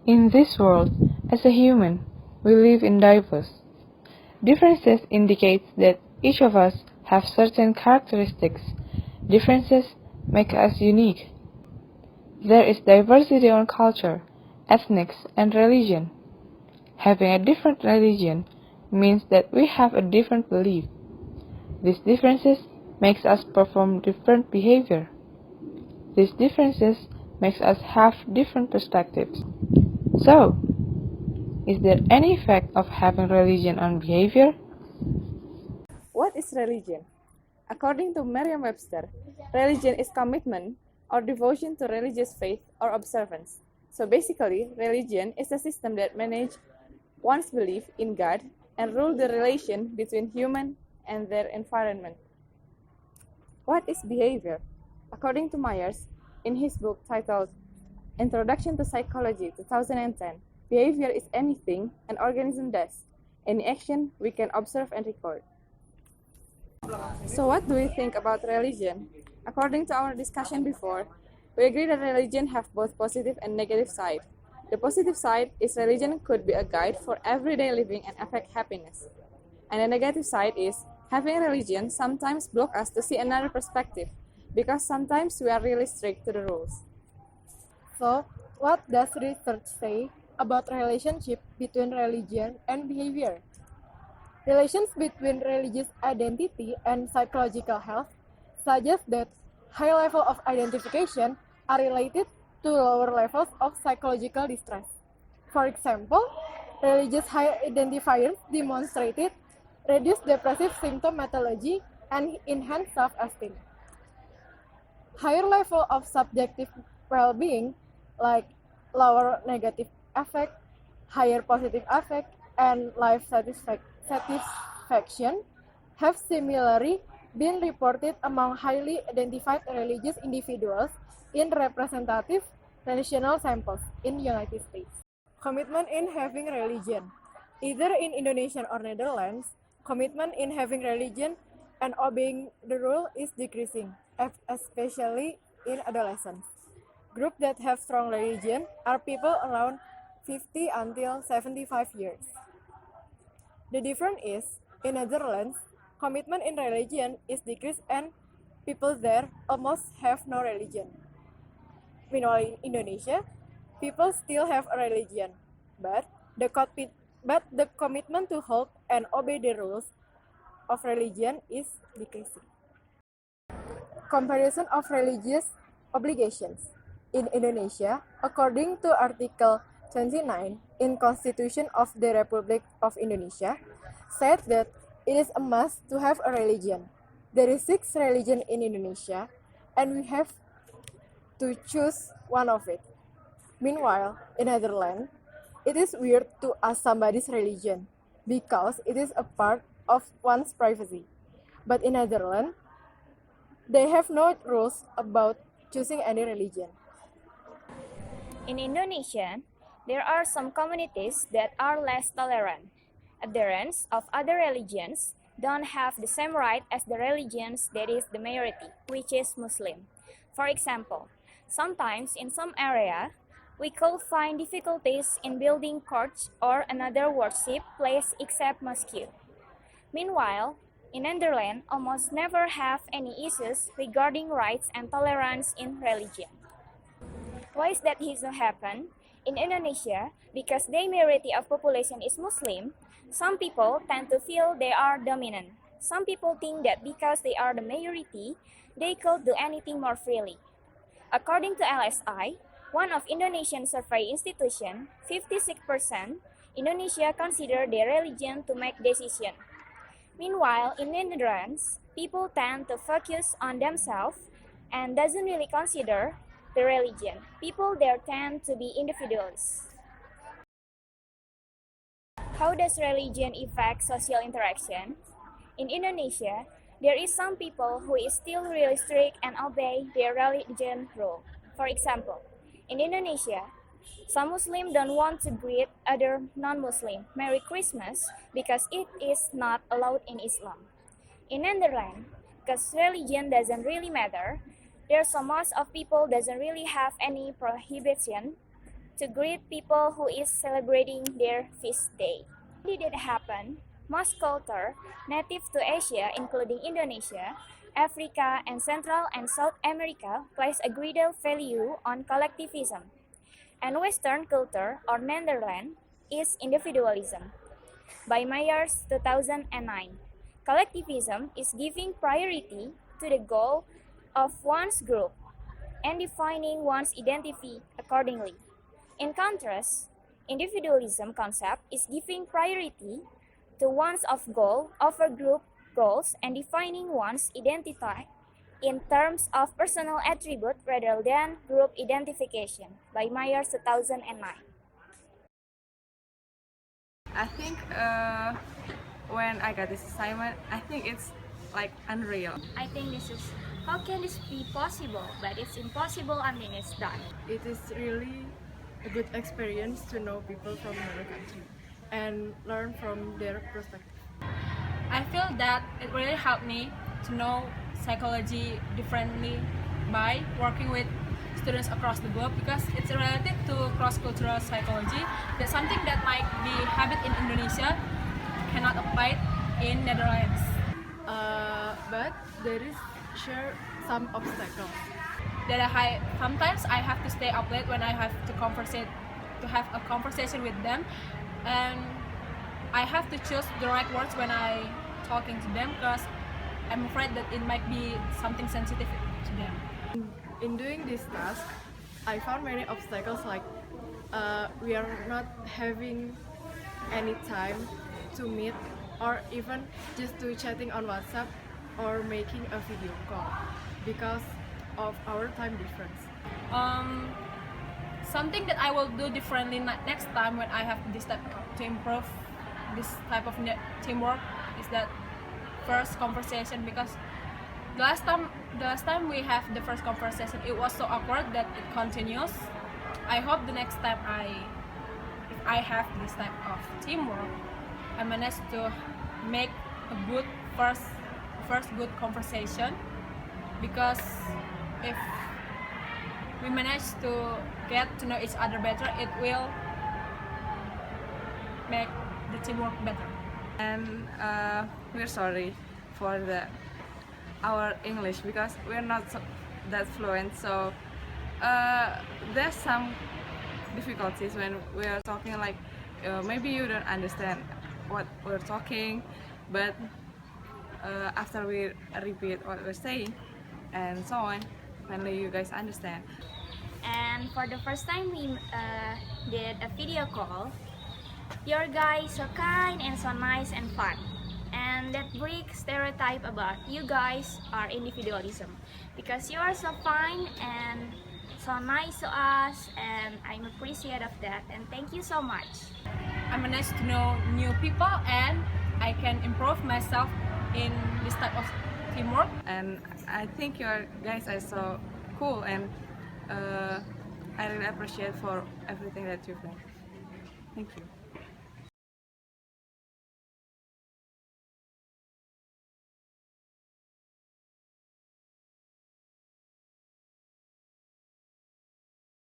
In this world, as a human, we live in diverse. Differences indicate that each of us have certain characteristics. Differences make us unique. There is diversity on culture, ethnics, and religion. Having a different religion means that we have a different belief. These differences makes us perform different behavior. These differences makes us have different perspectives. So, is there any effect of having religion on behavior? What is religion? According to Merriam-Webster, religion is commitment or devotion to religious faith or observance. So basically, religion is a system that manages one's belief in God and rule the relation between human and their environment. What is behavior? According to Myers, in his book titled Introduction to Psychology 2010, behavior is anything an organism does, any action we can observe and record. So what do we think about religion? According to our discussion before, we agree that religion have both positive and negative side. The positive side is religion could be a guide for everyday living and affect happiness. And the negative side is having religion sometimes block us to see another perspective because sometimes we are really strict to the rules. So, what does research say about relationship between religion and behavior? Relations between religious identity and psychological health suggest that high level of identification are related to lower levels of psychological distress. For example, religious high identifiers demonstrated reduced depressive symptomatology and enhanced self-esteem. Higher level of subjective well-being, like lower negative affect, higher positive affect, and life satisfaction, have similarly been reported among highly identified religious individuals in representative national samples in the United States. Commitment in having religion. Either in Indonesia or Netherlands, commitment in having religion and obeying the rule is decreasing, especially in adolescents. Groups that have strong religion are people around 50 until 75 years. The difference is, in Netherlands, commitment in religion is decreased and people there almost have no religion. Meanwhile, in Indonesia, people still have a religion, but the commitment to hold and obey the rules of religion is decreasing. Comparison of religious obligations. In Indonesia, according to Article 29 in Constitution of the Republic of Indonesia, said that it is a must to have a religion. There is 6 religions in Indonesia, and we have to choose one of it. Meanwhile, in Netherlands, it is weird to ask somebody's religion because it is a part of one's privacy. But in Netherlands, they have no rules about choosing any religion. In Indonesia, there are some communities that are less tolerant. Adherents of other religions don't have the same right as the religions that is the majority, which is Muslim. For example, sometimes in some area, we could find difficulties in building church or another worship place except mosque. Meanwhile, in Netherlands, almost never have any issues regarding rights and tolerance in religion. Why is that so happen? In Indonesia, because the majority of population is Muslim, some people tend to feel they are dominant. Some people think that because they are the majority, they could do anything more freely. According to LSI, one of Indonesian survey institution, 56% Indonesia consider their religion to make decision. Meanwhile, in Netherlands, people tend to focus on themselves and doesn't really consider the religion. People there tend to be individuals. How does religion affect social interaction? In Indonesia, there is some people who is still really strict and obey their religion rule. For example, in Indonesia, some Muslims don't want to greet other non-Muslim Merry Christmas because it is not allowed in Islam. In Netherlands, because religion doesn't really matter, there's so most of people doesn't really have any prohibition to greet people who is celebrating their feast day. How did it happen? Most culture native to Asia, including Indonesia, Africa, and Central and South America, place a greater value on collectivism, and Western culture, or Netherlands, is individualism. By Myers 2009, collectivism is giving priority to the goal of one's group and defining one's identity accordingly. In contrast, individualism concept is giving priority to one's of goal over group goals and defining one's identity in terms of personal attribute rather than group identification. By Myers 2009. I think when I got this assignment, I think it's like unreal. I think this is, how can this be possible? But it's impossible until it's done. It is really a good experience to know people from another country and learn from their perspective. I feel that it really helped me to know psychology differently by working with students across the globe, because it's related to cross-cultural psychology. That's something that might be habit in Indonesia cannot apply in Netherlands. But there is sure some obstacles. That sometimes I have to stay up late when I have to have a conversation with them, and I have to choose the right words when I talking to them, because I'm afraid that it might be something sensitive to them. In doing this task, I found many obstacles, like we are not having any time to meet, or even just to chatting on WhatsApp or making a video call because of our time difference. Something that I will do differently next time when I have this type to improve this type of teamwork is that first conversation, because the last time we have the first conversation, it was so awkward that it continues. I hope the next time if I have this type of teamwork, I manage to make a good first good conversation, because if we manage to get to know each other better, it will make the teamwork better. And we're sorry for our English, because we're not that fluent, so there's some difficulties when we are talking, like maybe you don't understand what we're talking, but after we repeat what we're saying and so on, finally you guys understand. And for the first time we did a video call, your guys so kind and so nice and fun, and that breaks stereotype about you guys are individualism, because you are so fine and so nice to us, and I'm appreciative of that, and thank you so much. I managed to know new people, and I can improve myself in this type of teamwork. And I think your guys are so cool, and I really appreciate for everything that you've done. Thank you.